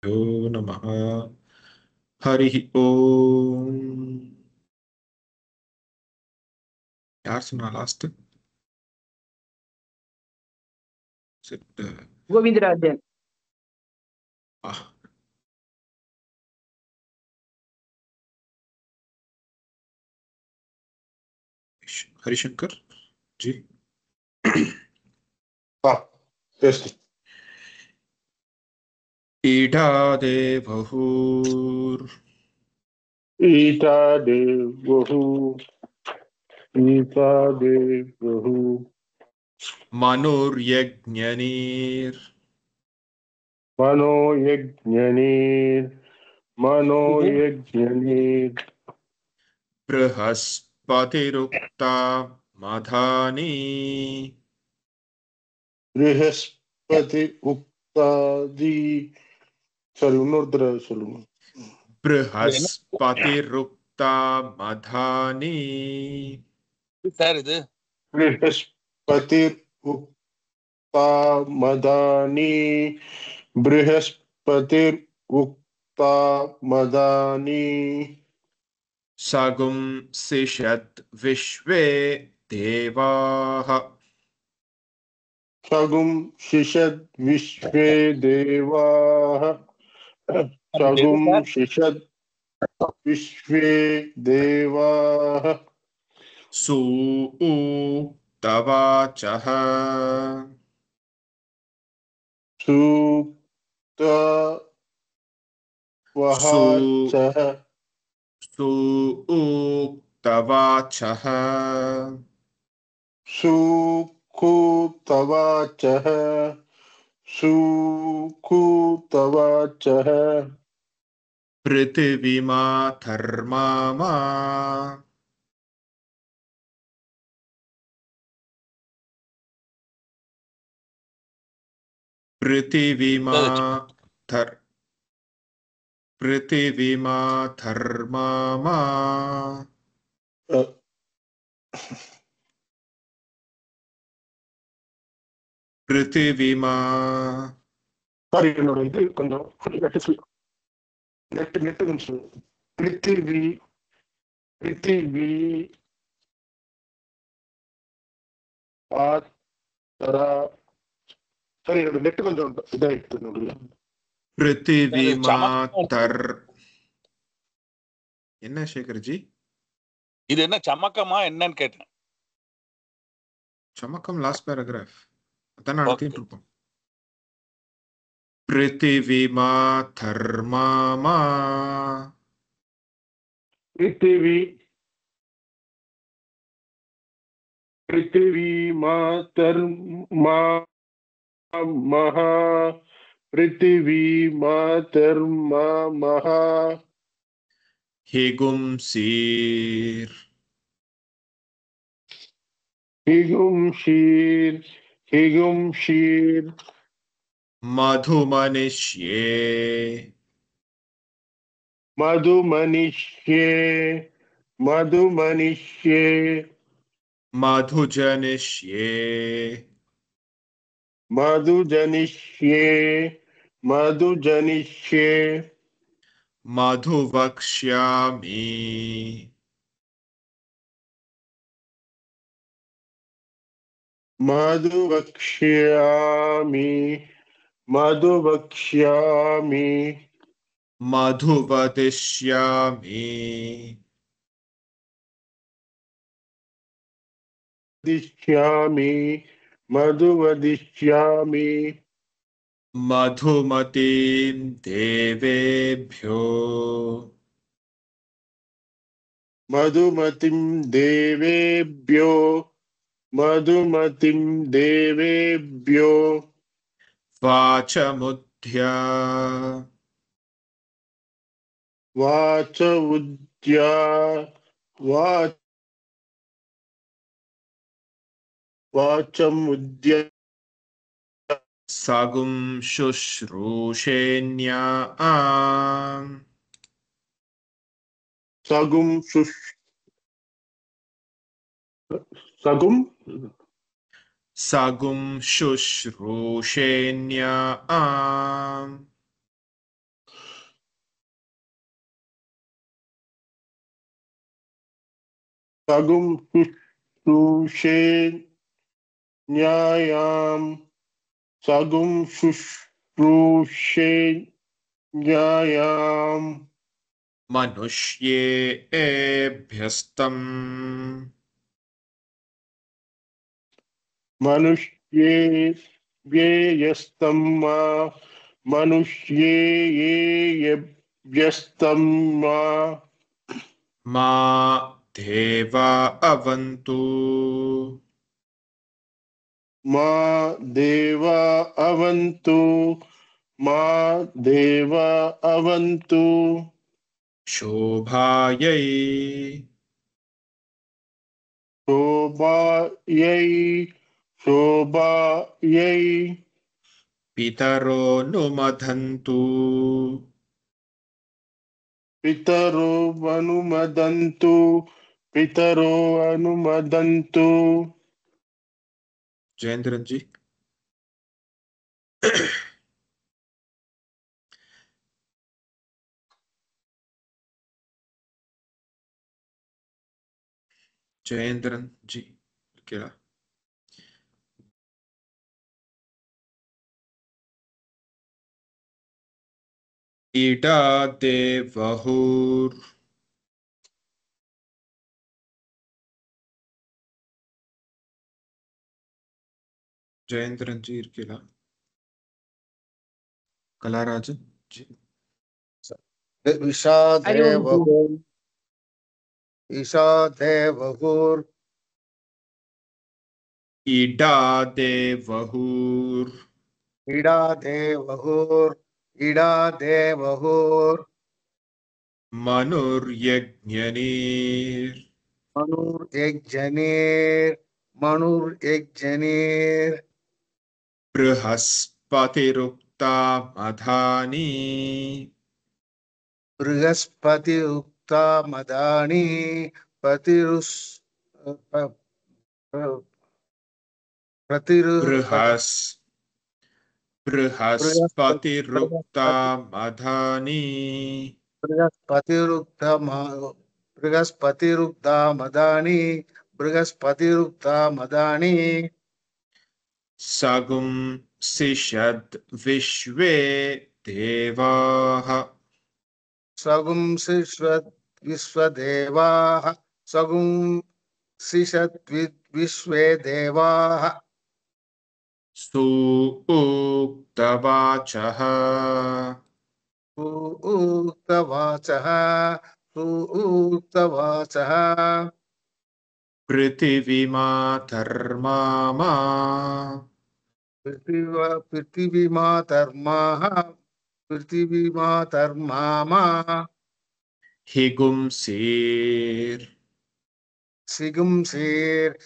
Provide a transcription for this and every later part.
यो नमः हरिः ओम यार सुना लास्ट सेट गोविंदराजन हरिशंकर जी ईडादेवहुर ईटादेवहु मनोर्यज्ञनीर मनोयज्ञनीर बृहस्पतिरुक्ता मधानी बृहस्पति उक्तादि सॉरी இன்னொருத்தர சொல்லுங்க बृहस्पतिरुक्ता मधानी சார் இது बृहस्पति उक्ता मदानी बृहस्पति उक्ता मदानी सगुं सिषत् विश्वे देवाः सगुं शिषद् विश्वे देवाः सगुं शिषद् विश्वे देवाः सूक्तवाचः सूक्तवाचः सूक्तवाचः सुखुतवाचः सुखुतवाचः पृथिवीमा धर्मामा पृथिवीमा धर्मामा पृथिवीमा சாரி என்னோட இது கொஞ்சம் நெட் கொஞ்சம் பிருத்திவி ஆத்தரா சாரி என்னோட நெட் கொஞ்சம் இதாயிட்டு என்னுடைய पृथिवीमा என்ன சேகர் ஜி இது என்ன சமக்கமா என்னன்னு கேட்டேன் சமக்கம் லாஸ்ட் பேராகிராஃப் அதான் நடத்திட்டு இருக்கோம் पृथिवीमा धर्मामा पृथिवी मातर्मः पृथिवी मातर्मः हिगुंसीर हिगुंशीर मधुमनिष्ये मधुमनिष्ये मधुजनिष्ये मधुवक्ष्यामि मधुवदिष्यामि मधुवदिष्यामि मधुमतीं देवेभ्यो मधुमतिं देवेभ्यो वाचमुद्या वाचमुद्या सगुं शुश्रूषेण्या सगुं शुश्रूषेण्या sagum shushruše nyayam sagum shushruše nyayam मनुष्येभ्यस्तम् मनुष्ये व्ययस्तं मनुष्ये ये व्यस्तं मा देवा अवन्तु मा देवा अवन्तु मा देवा अवन्तु शोभायै शोभायै शोभायै पितरो नुमधन्तु पितरो अनुमदन्तु पितरो अनुमदन्तु जयेंद्रन जी जयेंद्रन जी क्या ईटा देवहुर जयेंद्रन जी क्या कलाराजन जी ईशादेवहुर ईडा देवहुर इडादेवहुर मनुर्यज्ञनीर मनुर्यज्ञनीर बृहस्पतिरुक्ता मधानी बृहस्पति उक्ता मदानी प्रतिरुस बृहस्पतिरुक्ता मधानी बृहस्पतिरुक्ता मदानी सगुं सिषद् विश्वे देवाः सगुं विश्वदेवाः सगुं विश्वे देवाः सूक्तवाचः सूक्तवाचः पृथिवीमातर्मामा पृथिवीमातर्मामा हिगुंसेर् सिगुंसेर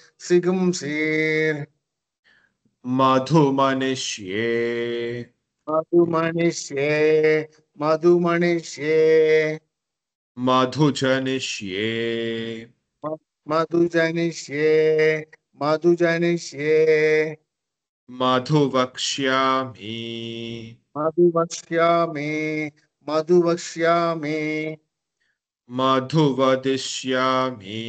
मधुमनिष्ये मधुमनिष्ये मधुजनिष्ये मधुजनिष्ये मधुवक्ष्यामि मधुवक्ष्यामि मधुवदिष्यामि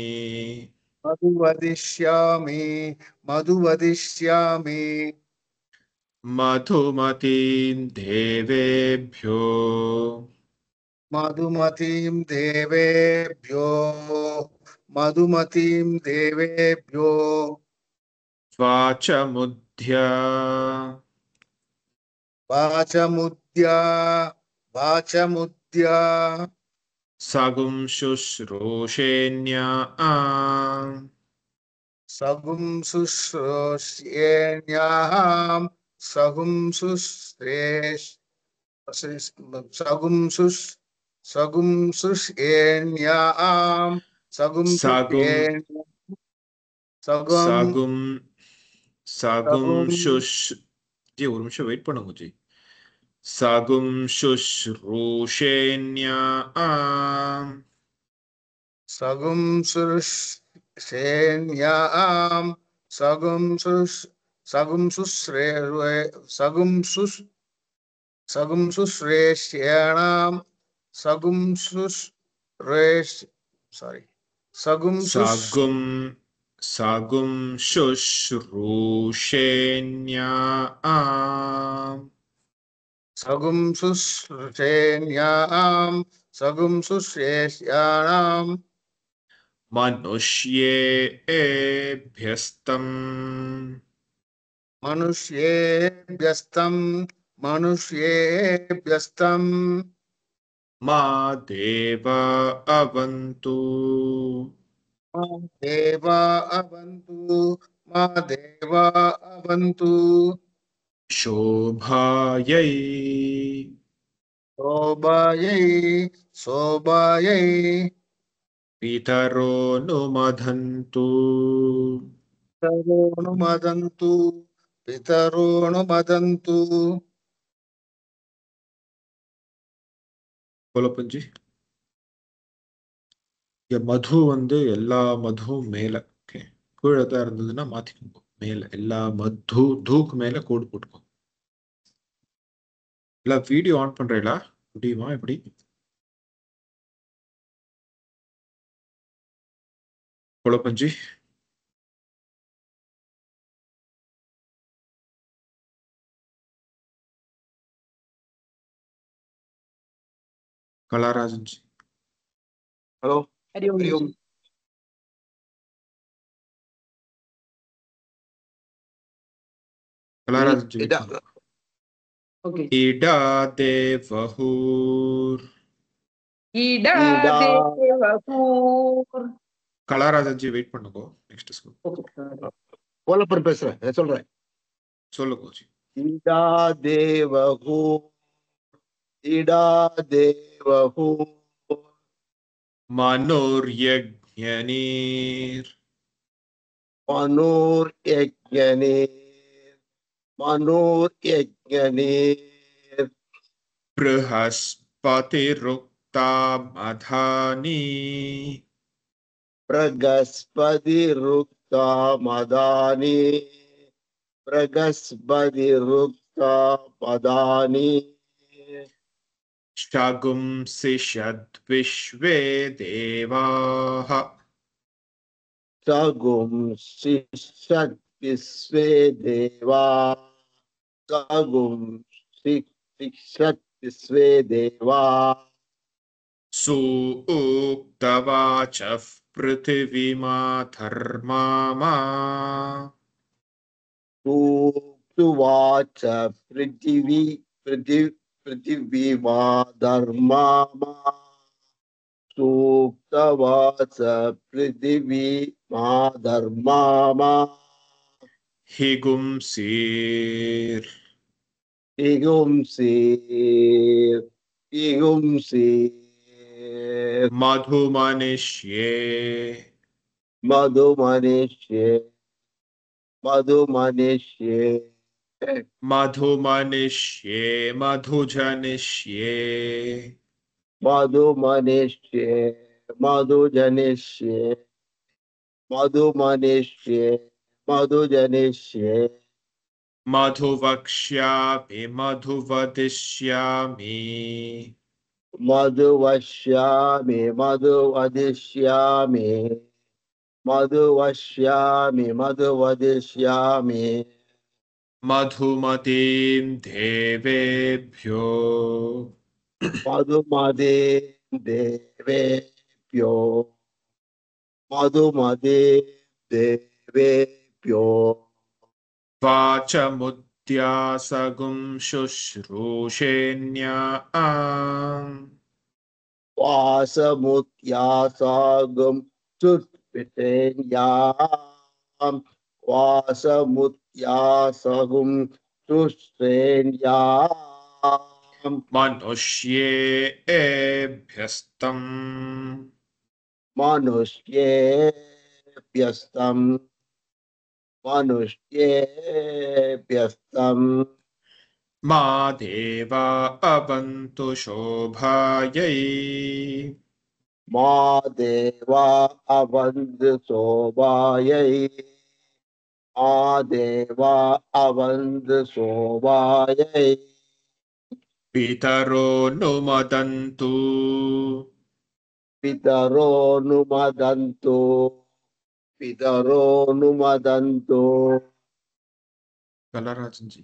मधुवदिष्यामि मधुमतीं देवेभ्यो मधुमतीं देवेभ्यो वाचमुद्य वाचमुद्या सगुं शुश्रूषेण्या सगुं शुश्रूष्येण्याहं सगुं शुष्येण्याहं सगुं शुश् जी ஒரு நிமிஷம் வெயிட் பண்ணுங்க ஜி सगुं शुश्रूषेण्या सगुं शुष्येण्याहं सगुं शुश्रेष्याणां सगुं Sagum sagum sagum shushrushenya Sagum susrenyam. Sagum susresyanam. manushyebyastam Manushyebyastam. Manushyebyastam. ma deva avantu Ma deva avantu. Ma deva avantu. shobhayai Sobhayai. Sobhayai. pitaro numadhantu Pitaronu Pitaronu கொலப்பஞ்சி மது வந்து எல்லா மதுவும் மேல ஓகே கீழே தான் இருந்ததுன்னா மாத்திக்கோங்க மேல எல்லா மது தூக்கு மேல கோடு போட்டுக்கோங்க இல்ல வீடியோ ஆன் பண்றீங்களா முடியுமா எப்படி கொலப்பஞ்சி கலாராஜன் ஜி ಹಲೋ ಹರಿ ಓಂ ಹರಿ ಓಂ கலாராஜன் ஜி ಓಕೆ இடா தேவஹூர் ಈಡಾ ಈಡಾ ದೇವಹೂರ್ கலாராஜன் ஜி வெயிட் பண்ணுங்க நெக்ஸ்ட் ஸ்கூல் ಓಕೆ கோலப்பன் பேசுறேன் சொல்றேன் சொல்லுங்க ஜி இடா தேவஹூ இடா தேவஹூ மனோர்யஜ்ஞனீர் மனோர் யஜ்ஞனீர் बृहस्पतिरुक्ता मधानी பிரகஸ்பதிருக்தா மதானி பிரகஸ்பதிருக்தா மதானி शगुंसि षद्विश्वे देवाः सगुं शिष्यत् विश्वे देवा सगुं शिक्षत् विश्वे देवा सूक्तवाचः पृथिवीमा धर्मामा सुवाच पृथिवीमा धर्मामा सूक्तवाच पृथिवीमा धर्मामा हिगुंसीर् इगुंसीर् मधुमनिष्ये मधुमनिष्ये मधुमनिष्ये मधुजनिष्ये मधुमनिष्ये मधुजनिष्ये मधुमनिष्ये मधुजनिष्ये मधुवक्ष्यामि मधुवदिष्यामि मधुवश्यामि मधुवदिष्यामि मधुवश्यामि मधुवदिष्यामि मधुमतीं देवेभ्यो मधुमदे देवेभ्यो मधुमदे देवेभ्यो वाचमुद्यासगुं शुश्रूषेण्या वासमुत्यासागं सुष्पेण्यां वासमुत्यासगुं सुष्पेण्यां मनुष्येभ्यस्तम् मनुष्येभ्यस्तं मा देवा अवन्तु शोभायै मा देवा अवन्तु शोभायै मा देवा अवन्तु शोभायै पितरो नुमदन्तु पितरोऽनुमदन्तु पितरोऽनुमदन्तु कलराजन जी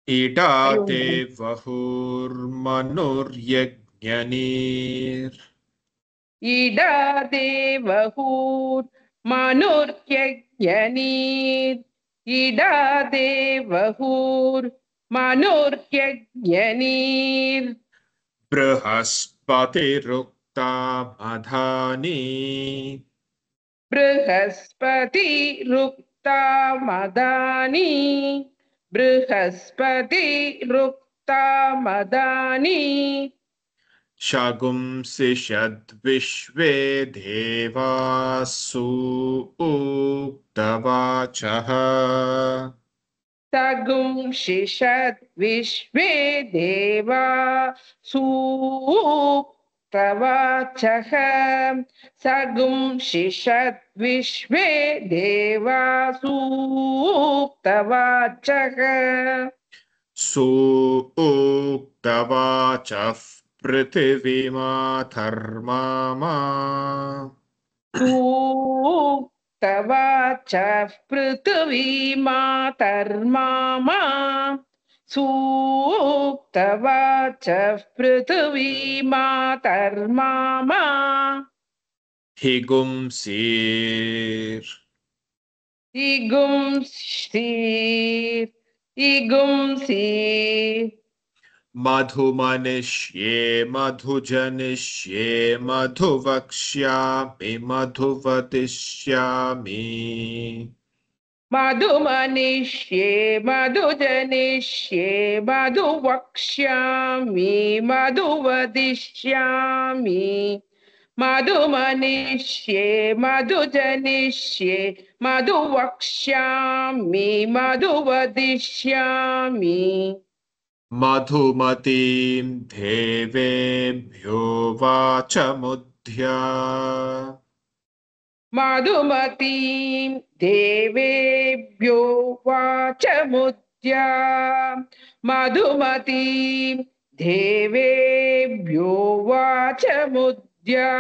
ईडा देवहुर्मनुर्यज्ञनीर् इडा देवहूर् मनुर्यज्ञनीर् इडा देवहूर् मनुर्यज्ञनीर् बृहस्पतिरुक्ता मधानि बृहस्पतिरुक्ता मदानि बृहस्पतिरुक्ता मदानि शगुंसि षद्विश्वे देवासु उक्तवाचः सगुंशिषद् विश्वे देवा सूक्तवाचः सगुंशिषद् विश्वे देवा सूक्तवाचः सूक्तवाचः पृथिवीमाथर्मामा सूक्तवाचः पृथिवीमातर्मामा सूक्तवाचः पृथिवीमातर्मामा हिगुंसीर् इगुंसीर् मधुमनिष्ये मधुजनिष्ये मधुवक्ष्यामि मधुवदिष्यामि मधुमनिष्ये मधुजनिष्ये मधुवक्ष्यामि मधुवदिष्यामि मधुमनिष्ये मधुजनिष्ये मधुवक्ष्यामि मधुवदिष्यामि मधुमतीं देवेभ्यो वाचमुद्या मधुमतीं देवेभ्यो वाचमुद्या मधुमतीं देवेभ्यो वाचमुद्या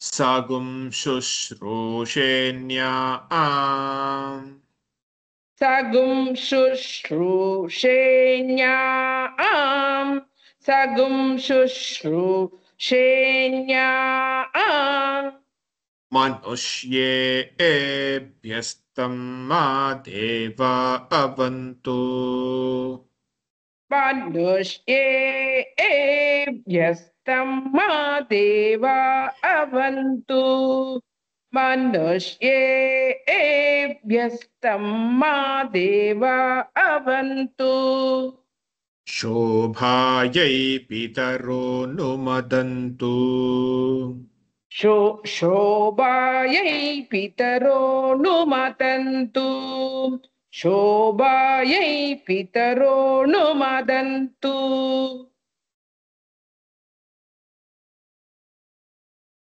सगुं शुश्रूषेण्या सगुं शुश्रूषेण्यां सगुं शुश्रूषेण्यां मनुष्येभ्यस्तं मा देवा अवन्तु मनुष्येभ्यस्तं मा देवा अवन्तु मनुष्येभ्यस्तं मा देवा अवन्तु शोभायै पितरो नुमदन्तु शोभायै पितरो नुमदन्तु शोभायै पितरो नुमदन्तु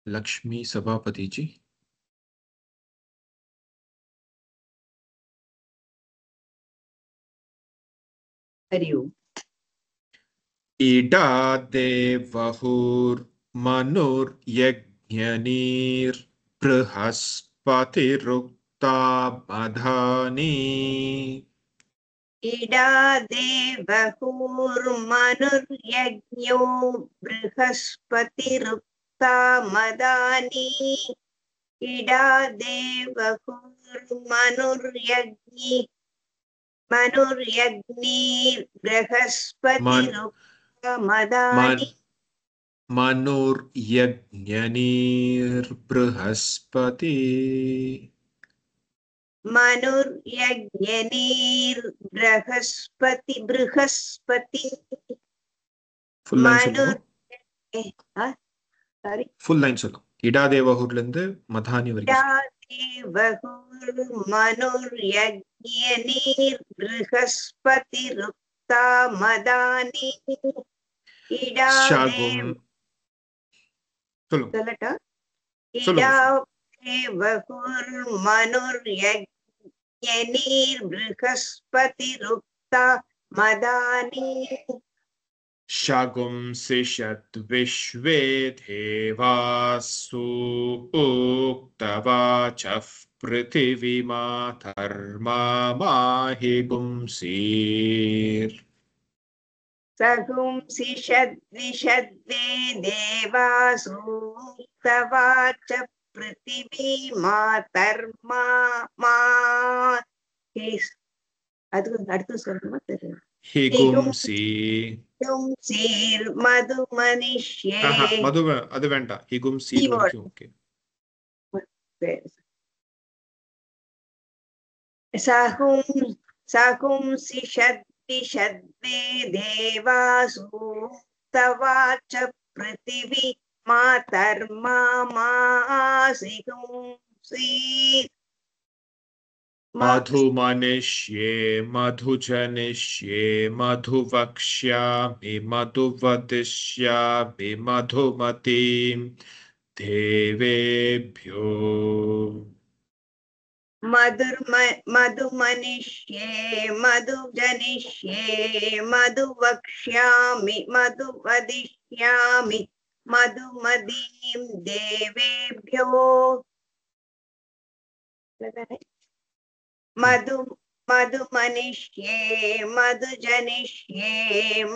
लक्ष्मी सभापति जी हरि ओम् इडा देवहुर्मनुर्यज्ञनीर् बृहस्पतिरुक्ता मधानि इडा देवहुर्मनुर्यज्ञो बृहस्पतिरुक्ता मदानि इडा देवहुर्मनुर्यज्ञीर्बृहस्पतिरुक्ता मदानि मनुर्यज्ञनीर् बृहस्पति मनुर्यज्ञनीर्बृहस्पति फुल लाइन சொல்லுங்க सारी फुल लाइन சொல்லுங்க इडा देवहुर्ல இருந்து मधानि वரைக்கும் मनुर्यज्ञनीर्बृहस्पतिरुक्ता मदानि इडा சொல்லுங்க इडा देवहुर्मनुर्यज्ञनीर्बृहस्पतिरुक्ता मदानि शगुंसिषद्विश्वे देवासु उक्तवाचः पृथिवीमातर्मा पुंसीर् सगुंसिषद्विषद्वे देवासूक्तवाच पृथिवी मातर्मा मा அடுத்து சொல்லணுமா தெரியும் हिगुंसि மதுமனிஷ்யே मधु அது வேண்டாம் हिगुंसि வரைக்கும் ஓகே सगुंसिषद्विषद्वे देवासूक्तवाच पृथिवी मातर्मा मासिगुंसीत् मधुमनिष्ये मधुजनिष्ये मधुवक्ष्यामि मधुवदिष्यामि मधुमतीं देवेभ्यो मधुमनिष्ये मधुजनिष्ये मधुवक्ष्यामि मधुवदिष्यामि मधुमतीं देवेभ्यो मधुमनिष्ये मधुजनिष्ये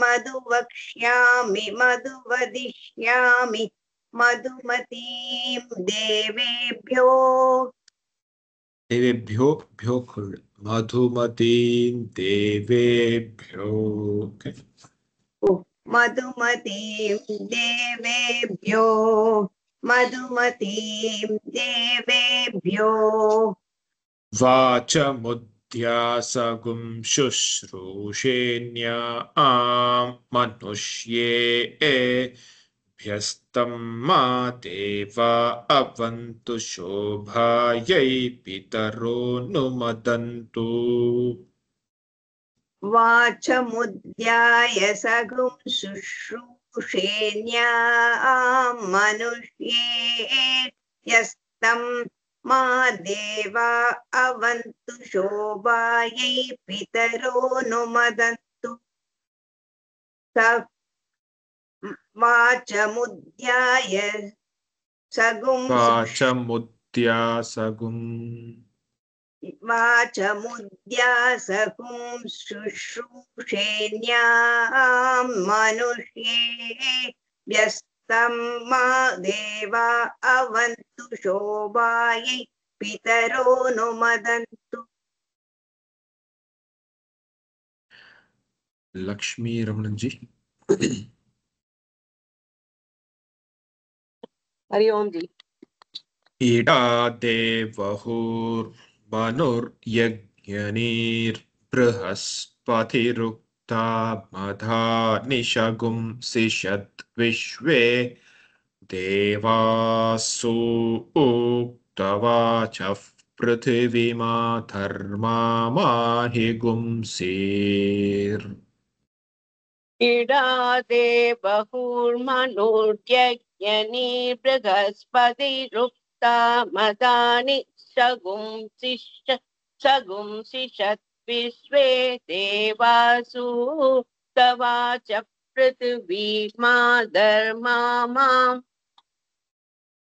मधुवक्ष्यामि मधुवदिष्यामि मधुमतीं देवेभ्यो देवेभ्यो भ्यो मधुमतीं देवेभ्यो मधुमतीं देवेभ्यो मधुमतीं देवेभ्यो वाचमुद्यासगुं शुश्रूषेण्या मनुष्येभ्यस्तं मा देवा अवन्तु शोभायै पितरो नुमदन्तु वाचमुद्याय सगुं शुश्रूषेण्या मनुष्येभ्यस्तं मा देवा अवन्तु शोभायै पितरो नुमदन्तु वाचमुद्याय सगुं वाचमुद्यासगुं शुश्रूषेण्या मनुष्येभ्यस्तं मा देवा अवन्तु शोभायै पितरो नुमदन्तु लक्ष्मी रमणन जी हरि ओम जी ईडा देवहुर्मनुर्यज्ञनीर्बृहस्पतिरुक्ता मधा निशगुंसिषद्विश्वे देवासु उक्तवाचः पृथिवीमातर्मा हिगुंसीर् इडा देवहुर्मनुर्यज्ञनी बृहस्पतिरुक्ता मदानि सगुंसिषद्विश्वे देवासु तवाच पृथिवी मातर्मा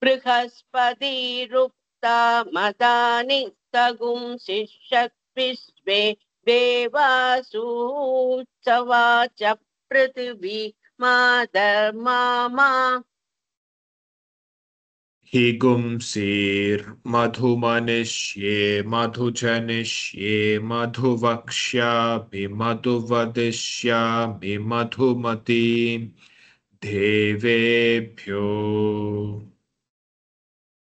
बृहस्पतिरुक्ता मदानि सगुंसिषद्विश्वे देवासु तवाच पृथिवी मातर्मा हिगुंसीर्मधुमनिष्ये मधुजनिष्ये मधुवक्ष्यामि मधुवदिष्यामि मधुमतीं देवेभ्यो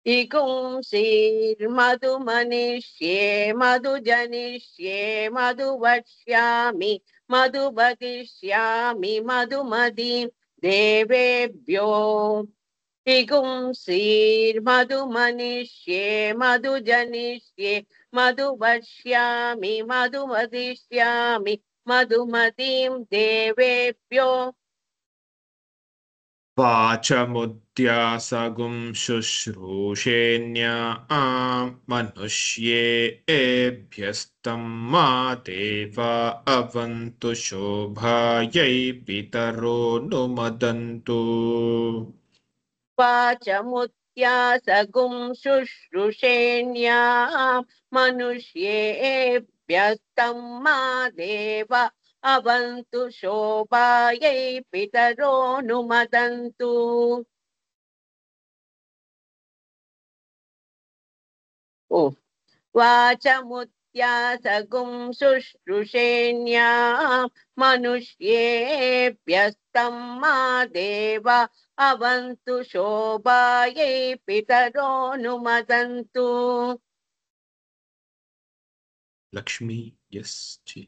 हिगुंसीर्मधुमनिष्ये मधुजनिष्ये मधुवक्ष्यामि मधुवदिष्यामि मधुमतीं देवेभ्यो हिगुंसीर्मधुमनिष्ये मधुजनिष्ये मधुवक्ष्यामि मधुवदिष्यामि मधुमतीं देवेभ्यो वाचमुद्यासगुं शुश्रूषेण्या मनुष्येभ्यस्तं मा देवा अवन्तु शोभायै पितरो नुमदन्तु वाचमुत्यासगुं शुश्रूषेण्या मनुष्येभ्यस्तं मा देव अवन्तु शोभायै पितरो नुमदन्तु ओ वाचमुत्यासगुं शुश्रूषेण्या मनुष्येभ्यस्तं मा देव अवन्तु शोभायै पितरो नुमदन्तु लक्ष्मी यस जी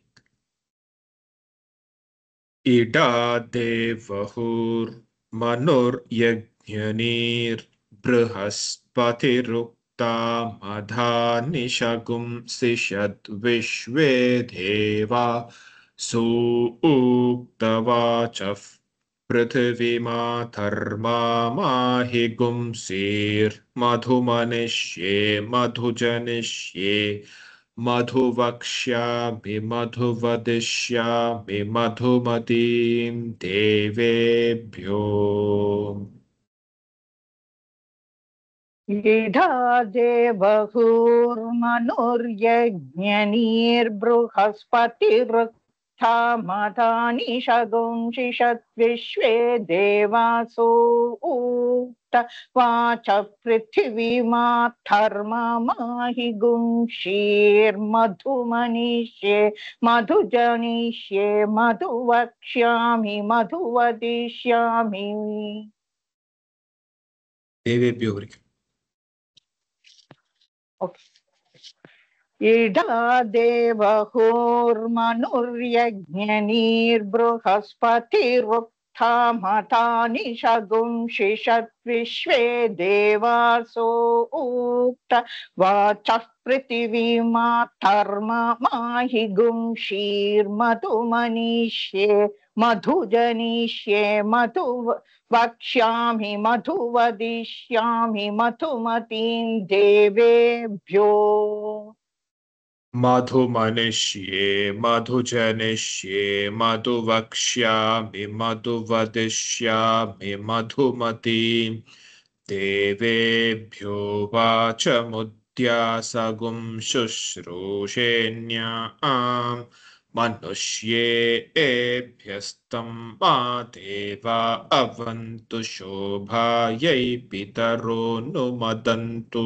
इडा देवहुर्मनुर्यज्ञनीर्बृहस्पतिरुक्ता मधानिशगुंसिषद्विश्वे देवा सूक्तवाचः पृथिवीमा धर्मा माहि गुंसीर्मधुमनिष्ये मधुजनिष्ये मधुवक्ष्यामि मधुवदिष्यामि मधुमतीं देवेभ्यो इडा देवहुर्मनुर्यज्ञनीर्बृहस्पतिरुक्था मधानि शगुंषिषद्विश्वे देवासो उक्त वाचः पृथिवीमा धर्ममाहि गुंषीर्मधुमनिष्ये मधुजनिष्ये मधुवक्ष्यामि मधुवदिष्यामि देवेभ्यो इडा देवहुर्मनुर्यज्ञनीर्बृहस्पतिरुक्था मतानि शगुंषिषद्विश्वे देवासो उक्त वाचः पृथिवीमा धर्ममाहि गुंषीर्मधुमनिष्ये मधुजनिष्ये मधुवक्ष्यामि मधुवदिष्यामि मधुमतीं देवेभ्यो मधुमनिष्ये मधुजनिष्ये मधुवक्ष्यामि मधुवदिष्यामि मधुमतीं देवेभ्यो वाचमुद्यासगुं शुश्रूषेण्या मनुष्येभ्यस्तं मा देवा अवन्तु शोभायै पितरो नुमदन्तु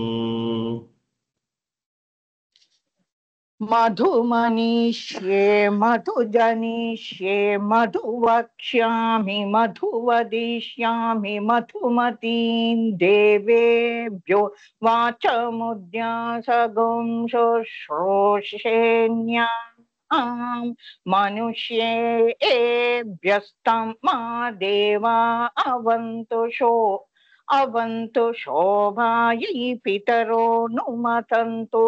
मधुमनिष्ये मधुजनिष्ये मधुवक्ष्यामि मधुवदिष्यामि मधुमतीं देवेभ्यो वाचमुद्यासगुं शुश्रूषेण्या मनुष्येभ्यस्तं मा देवा अवन्तु शोभायै पितरो नुमदन्तु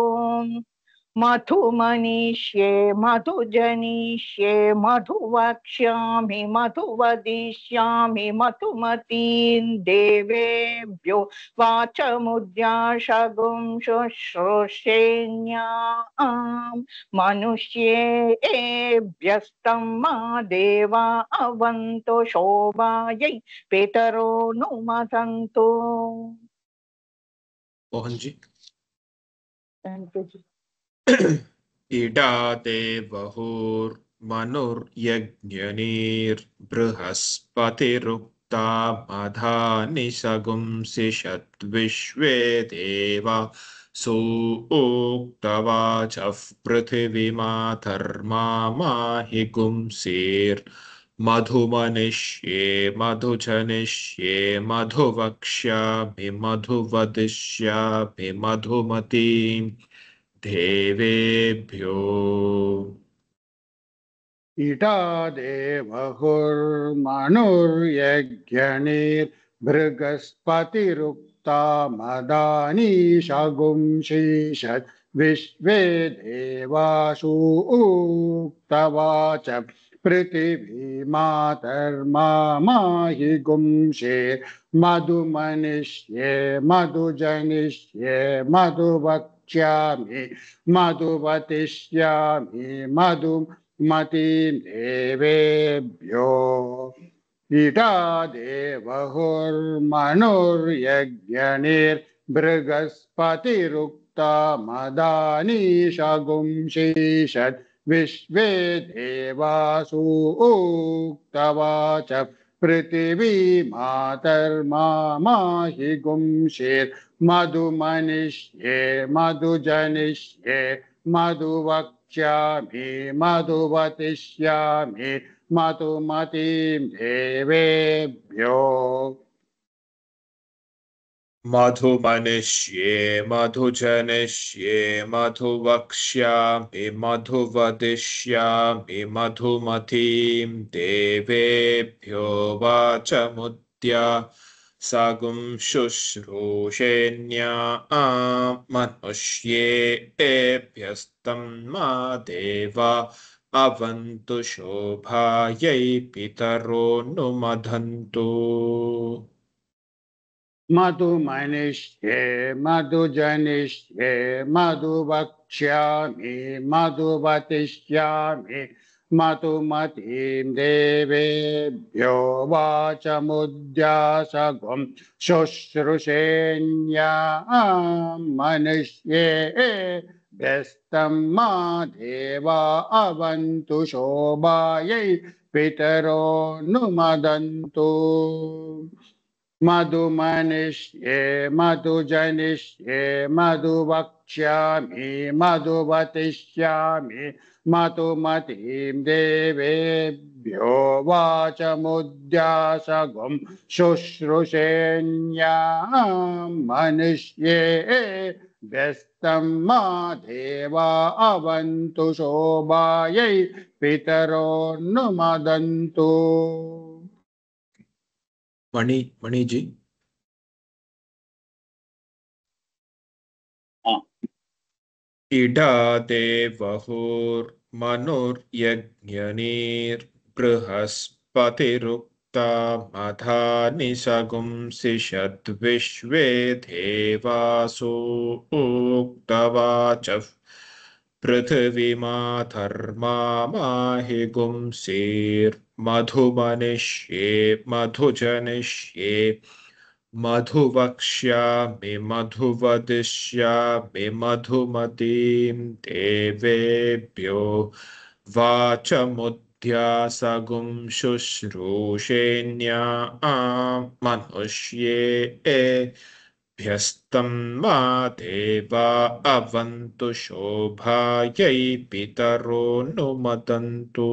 मधुमनिष्ये मधुजनिष्ये मधुवक्ष्यामि मधुवदिष्यामि मधुमतीं देवेभ्यो वाचमुद्यासगुं शुश्रूषेण्या मनुष्येभ्यस्तं मा देवा अवन्तु शोभायै पितरो नुमदन्तु मोहन जी Thank you. इडा देवहुर्मनुर्यज्ञनीर्बृहस्पतिरुक्ता मधानि शगुंसिषद्विश्वे देवा सूक्तवाचः पृथिवीमा धर्मा माहि गुंसीर्मधुमनिष्ये मधुजनिष्ये मधुवक्ष्यामि मधुवदिष्यामि मधुमतीं देवेभ्यो इडा देवहुर्मनुर्यज्ञनीर्बृहस्पतिरुक्ता मदानि शगुंषिषद्विश्वे देवासु उक्तवाच पृथिवी मातर्माहि गुंशेर् मधुमनिष्ये मधुजनिष्ये मधुवक्ष्यामि मधुवतिष्यामि मधुमतीं देवेभ्यो ईटा देवहुर्मनुर्यज्ञनिर्बृहस्पतिरुक्ता मदानीशगुंशीषत् विश्वे देवासु उक्तवाच पृथिवी मातर्माहि गुंशेर् मधुमनिष्ये मधुजनिष्ये मधुवक्ष्यामि मधुवतिष्यामि मधुमतीं देवेभ्यो मधुमनिष्ये मधुजनिष्ये मधुवक्ष्यामि मधुवदिष्यामि मधुमतीं देवेभ्यो वाचमुद्या सागुं शुश्रूषेण्या मनुष्येभ्यस्तं मा देवा अवन्तु शोभायै पितरो नुमधन्तु मधुमनिष्ये मधुजनिष्ये मधुवक्ष्यामि मधुवतिष्यामि मधुमतीं देवेभ्यो वाचमुद्यासगुं शुश्रूषेण्या मनुष्येभ्यस्तं मा देवा अवन्तु शोभायै पितरो नुमदन्तु मधुमनिष्ये मधुजनिष्ये मधुवक्ष्यामि मधुवतिष्यामि मधुमतीं देवेभ्यो वाचमुद्यासगुं शुश्रूषेण्या मनुष्येभ्यस्तं मा देवा अवन्तु शोभायै पितरो नुमदन्तु मणि जी इडा देवहुर्मनुर्यज्ञनिर्बृहस्पतिरुक्ता मधानि सगुंसिषद्विश्वे देवासु उक्तवाचः पृथिवीमाधर्माहि गुंसीर्मधुमनिष्ये मधुजनिष्ये मधुवक्ष्यामि मधुवदिष्यामि मधुमतीं देवेभ्यो वाचमुद्यासगुं शुश्रूषेण्या मनुष्येभ्यस्तं मा देवा अवन्तु शोभायै पितरो नुमदन्तु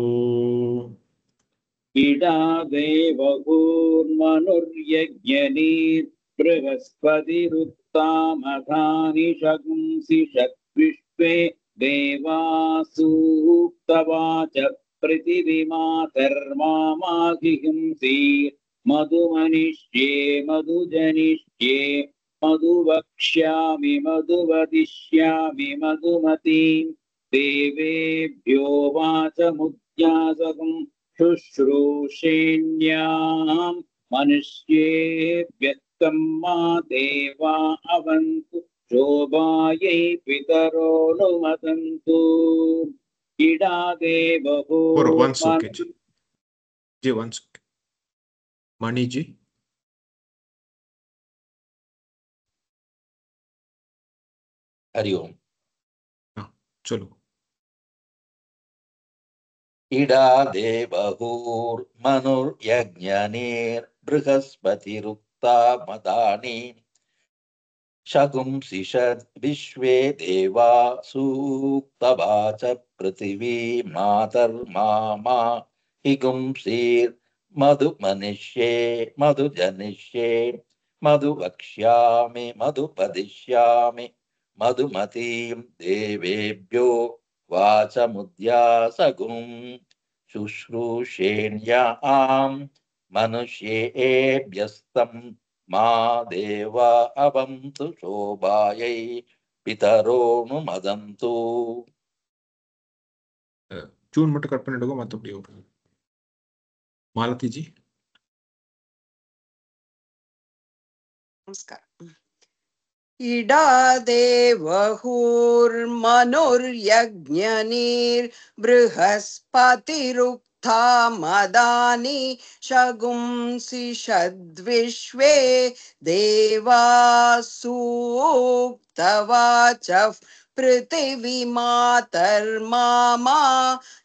इडा देवहुर्मनुर्यज्ञनिर्बृहस्पतिरुक्ता मधानि शगुंसिषद्विश्वे देवासूक्तवाच पृथिवीमातर्माहि मधुमनिष्ये मधुजनिष्ये मधुवक्ष्यामि मधुवदिष्यामि मधुमतीं देवेभ्यो वाचमुद्यासगुं शुश्रूषेण्यां मनुष्येभ्यस्तं मा देवा अवन्तु शोभायै पितरो नुमदन्तु इडा देवहुर् मणि जी हरि ओम चलो इडा देवहुर्मनुर्यज्ञनिर्बृहस्पतिरुक्ता मदानि शगुंसिषद् विश्वे देवा सूक्तवाच पृथिवी मातर्मामा हि गुंसीर् मधुमनिष्ये मधुजनिष्ये मधुवक्ष्यामि मधुपदिष्यामि मधुमतीं देवेभ्यो वाचमुद्यासगुं शुश्रूषेण्यां मनुष्येभ्यस्तं मा देवा अवन्तु शोभायै पितरो नुमदन्तु जून மட்டும் கட் பண்ணிடுங்க மத்தபடி मालती जी नमस्कार। इडा देवहुर्मनुर्यज्ञनिर्बृहस्पतिरुक्था मदानि शगुंसि षद्विश्वे देवासूक्तवाचः पृथिवीमातर्मामा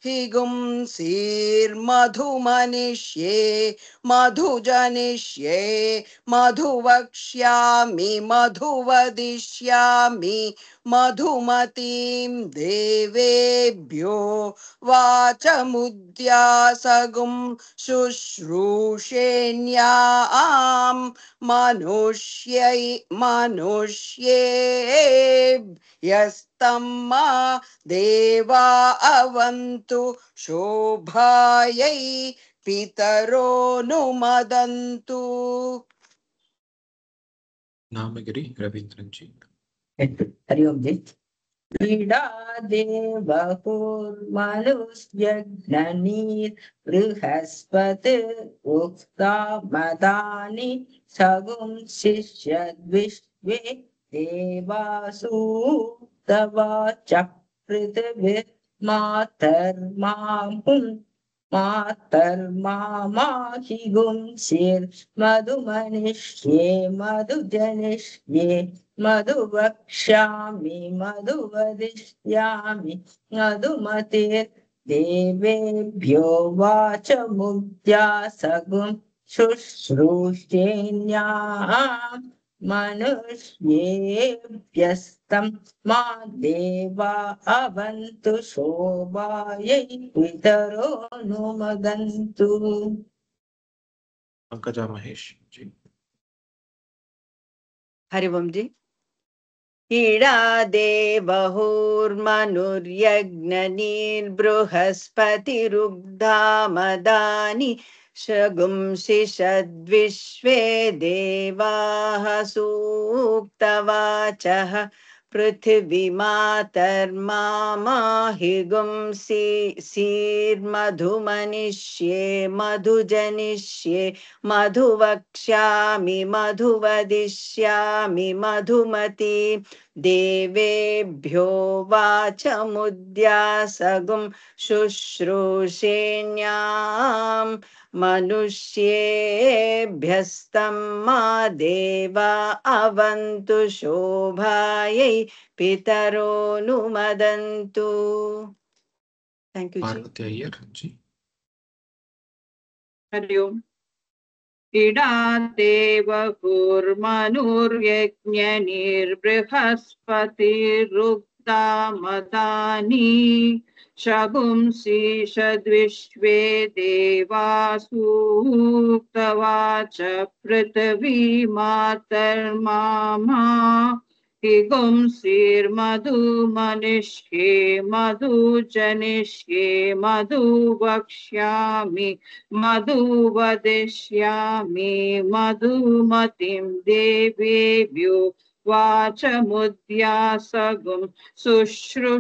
हिगुंसीर्मधुमनिष्ये मधुजनिष्ये मधुवक्ष्यामि मधुवदिष्यामि मधुमतीं देवेभ्यो वाचमुद्यासगुं शुश्रूषेण्यां मनुष्येभ्यस्तं मा देवा अवन्तु शोभायै पितरो नुमदन्तु। नामगिरी रवींद्रन जी हरि ओम जी। इडा देवहुर्मनुष्यज्ञनिर्बृहस्पतिरुक्था मदानि शगुंसि षद्विश्वे देवासूक्तवाचः पृथिवीर्मातर्माहुं मातर्माहिगुंसिर्मधुमनिष्ये मधुजनिष्ये मधुवक्ष्यामि मधुवदिष्यामि मधुमतिर्देवेभ्यो वाचमुद्यासगुं शुश्रूषेण्यां मनुष्येभ्यस्तं मा देवा अवन्तु शोभायै पितरो नुमदन्तु। पंकजा महेश जी हरि ओम जी। इडा देवहुर्मनुर्यज्ञनिर्बृहस्पतिरुग्धा मदानि शगुंसि षद्विश्वे देवाः सूक्तवाचः पृथिवीमातर्माहिगुंसीर्मधुमनिष्ये मधुजनिष्ये मधुवक्ष्यामि मधुवदिष्यामि मधुमती देवेभ्यो वाचमुद्यासगुं शुश्रूषेण्यां मनुष्येभ्यस्तं मा देवा अवन्तु शोभायै पितरो नुमदन्तु। थैंक यू जी। पार्वती अय्यर जी हरि ओम। इडा देवहुर्मनुर्यज्ञनिर्बृहस्पतिरुक्ता मदानि शगुंसि षद्विश्वे देवासूक्तवाच पृथिवीमातर्मामा हिगुंसीर्मधुमनिष्ये मधुजनिष्ये मधुवक्ष्यामि मधुवदिष्यामि मधुमतीं देवेभ्यो वाचमुद्यासगुं शुश्रूषेण्यां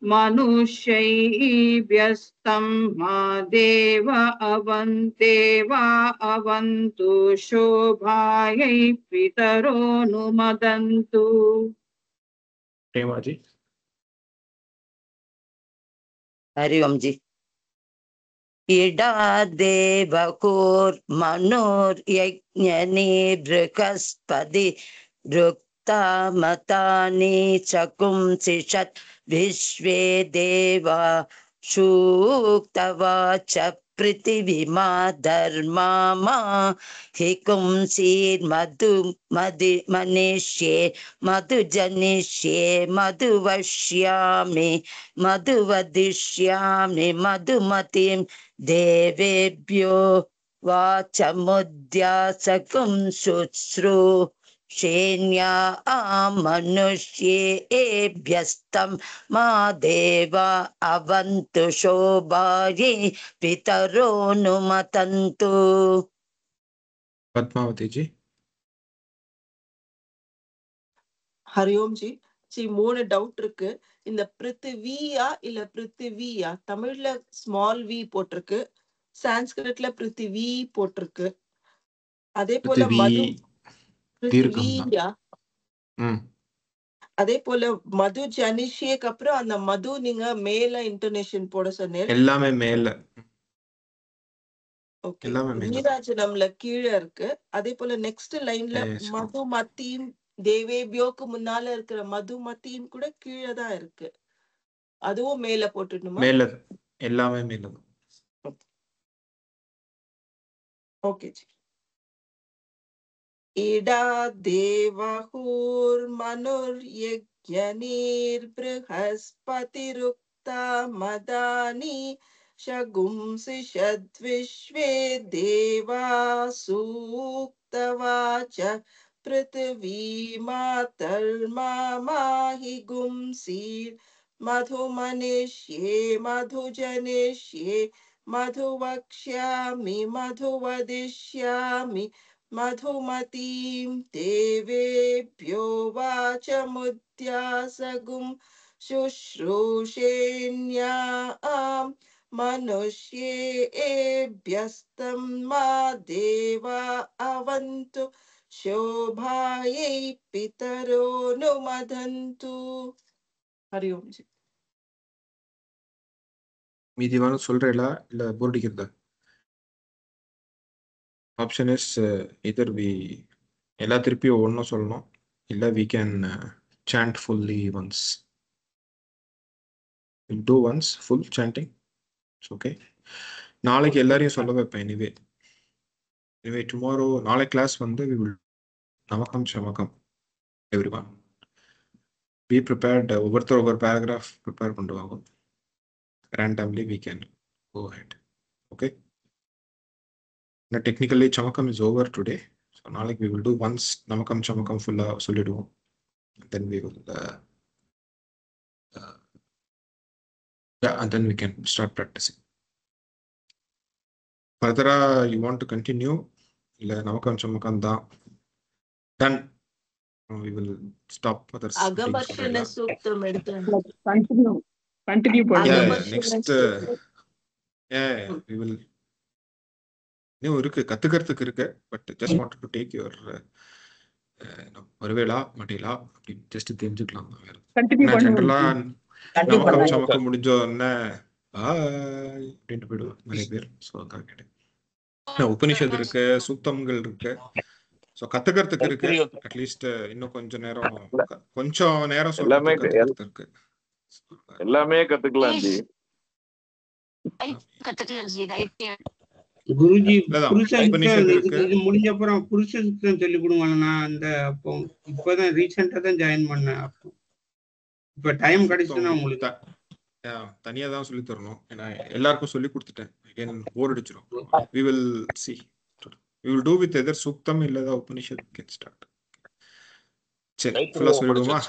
मनुष्यैभ्यस्तं मा देवा अवन्तु शोभायै पितरो नुमदन्तु। प्रेमा जी हरि ओम जी। इडा देवहुर्मनुर्यज्ञनिर्बृहस्पतिरुक्ता मदानि शगुंसि षद्विश्वे देवा सूक्तवाच पृथिवीमातर्मामा हिगुंसीर्मधुमनिष्ये मधुजनिष्ये मधुवक्ष्यामि मधुवदिष्यामि मधुमतीं देवेभ्यो वाचमुद्यासगुं शुश्रूषेण्यां मनुष्येभ्यस्तं मा देवा अवन्तु शोभायै पितरो नुमदन्तु। पद्मावती जी ஹரிஓம் ஜி. மூணு டவுட் இருக்கு. இந்த பிருத்திவியா இல்ல பிருத்திவியா? தமிழ்ல ஸ்மால் வி போட்டிருக்கு, சான்ஸ்கிரிட்ல பிருத்திவி போட்டிருக்கு. அதே போல மது பிருத்திவியா, அதே போல மது ஜனிஷியக்கு அப்புறம் அந்த மது நீங்க மேல இன்டர்நேஷன் போட சொன்னீங்க. எல்லாமே மேல. ஓகே, நீராஜனம்ல கீழே இருக்கு. அதே போல நெக்ஸ்ட் லைன்ல மது மத்தியும் தேவேபியோக்கு முன்னால இருக்கிற மது மத்தியும் கூட கீழே தான் இருக்கு. அதுவும் மேல போட்டுடணுமா? மேல, எல்லாமே மேல. ஓகே. இடா தேவஹூர் மனுர் யஜ்ஞநீர் ப்ருஹஸ்பதிருக்தா மதானி ஷகும்சி ஷத்விஸ்வே தேவா சூக்தவாச்ச பிருத்திவி மாதர்மாமாஹி கும்சீர் மதுமனிஷ்யே மதுஜனிஷ்யே மதுவக்ஷ்யாமி மதுவதிஷ்யாமி மதுமதீம் தேவேभ्यो வாசமுத்யாசகும் சுஷ்ரூஷேண்யாம் மனுஷ்யேभ्यस्तं மா தேவா அவது शोभायै पितरो नुमदन्तु. हरि ओम जी. மீதிவான சொல்றேளா இல்ல போர் அடிக்கிறதா? ஆப்ஷன் இஸ் எதர் வி எல்லா திருப்பியும் ஒன்றும் சொல்லணும், இல்லை we can sand fully once. Do once full sanding. Okay, நாளைக்கு எல்லாரையும் சொல்ல வைப்பேன். எனிவே டுமாரோ, நாளை கிளாஸ் வந்து வி வில் நமக்கம் சமக்கம் எவ்ரிவன் பி ப்ரிப்பேர்ட். ஒவ்வொருத்தர் ஒவ்வொரு பேராகிராஃப் ப்ரிப்பேர் பண்ணுவாங்க. randomly we can go ahead. Okay, now technically chamakam is over today, so now like we will do once namakam chamakam full solidum, then we will yeah, and then we can start practicing. Further you want to continue illa namakam chamakam da, then we will stop others. Agamarshana suktam edutha continue yeah, next yeah, we will இன்னும் இருக்கு, கத்துக்கிறதுக்கு இருக்கு. But just wanted to take your ஒருவேளா மட்டிலா அப்படின்னு just தெரிஞ்சுக்கலாம். ஜென்ரலா நமக்கம் சமக்கம் முடிஞ்ச உடனே அப்படின்ட்டு போயிடுவோம் நிறைய பேர். ஸோ அதான் கேட்டேன். உபனிஷத் இருக்கு, சூக்தங்கள் இருக்கு, ஸோ கத்துக்கிறதுக்கு இருக்கு. அட்லீஸ்ட் இன்னும் கொஞ்சம் நேரம் சொல்றதுக்கு இருக்கு. எல்லாமே கத்துக்கலாம் ஜி. குருஜி இது முடிஞ்ச அப்புறம் புருஷ சுத்தம் சொல்லி கொடுவாங்கண்ணா. அந்த அப்போ இப்பதான் ரீசெண்டா தான் ஜாயின் பண்ணேன். அப்போ இப்ப டைம் கிடைச்சுன்னா உங்களுக்கு தனியா தான் சொல்லி தரணும். ஏன்னா எல்லாருக்கும் சொல்லி கொடுத்துட்டேன், போர் அடிச்சிடும். we will see, we will do with either சூக்தம் இல்ல உபனிஷத் can start. சரி, ஃபுல்லா சொல்லிடுவோமா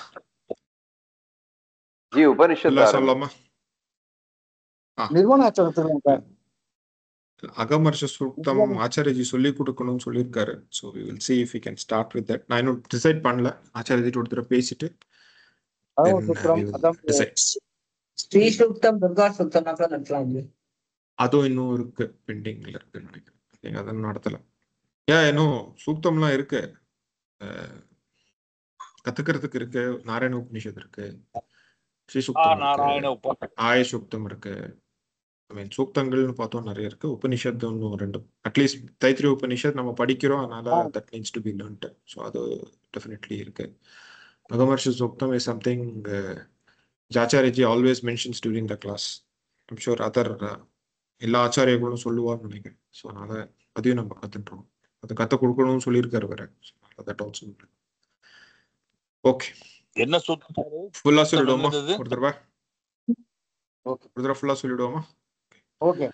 ஜி? உபனிஷத் சொல்லலாமா? அகமர்ஷ சூக்தம் ஆச்சாரியஜி சொல்லி கொடுக்கணும்னு சொல்லியிருக்காரு. So we will see if we can start with that. நான் இன்னும் டிசைட் பண்ணல. ஆச்சாரியஜி ஒருத்தர பேசிட்டு ஸ்ரீ சூக்தம் துர்கா சூக்தம் அதுவும் இன்னும் இருக்கு, பெண்டிங்ல இருக்குன்னு நினைக்கிறேன். அதான் நடத்தல. இன்னும் சூக்தம்லாம் இருக்கு, கத்துக்கிறதுக்கு இருக்கு. நாராயண உபனிஷத் இருக்கு, ஸ்ரீ சூக்தம் இருக்கு, ஆய சூக்தம் இருக்கு. சூக்தங்கள்னு பார்த்தோம் நிறைய இருக்கு. உபனிஷத் ஒன்றும் ரெண்டு, அட்லீஸ்ட் தைத்திரிய உபனிஷத் நம்ம படிக்கிறோம், அதனால that needs to be learned. So அது டெஃபினெட்லி இருக்கு. Aghamarsha Suktam is something Acharyaji always mentions during the class. I'm sure other எல்லா ஆச்சாரியர்களும் சொல்லுவார்னு நினைக்கிறேன். ஸோ அதனால அதையும் நம்ம கத்துட்டுருவோம். அதை கற்றுக் கொடுக்கணும்னு சொல்லியிருக்காரு வேற. That also okay. என்ன ஃபுல்லா சொல்லிடுவோமா? ஒரு தடவை ஃபுல்லா சொல்லிடுவோமா? ஓகே.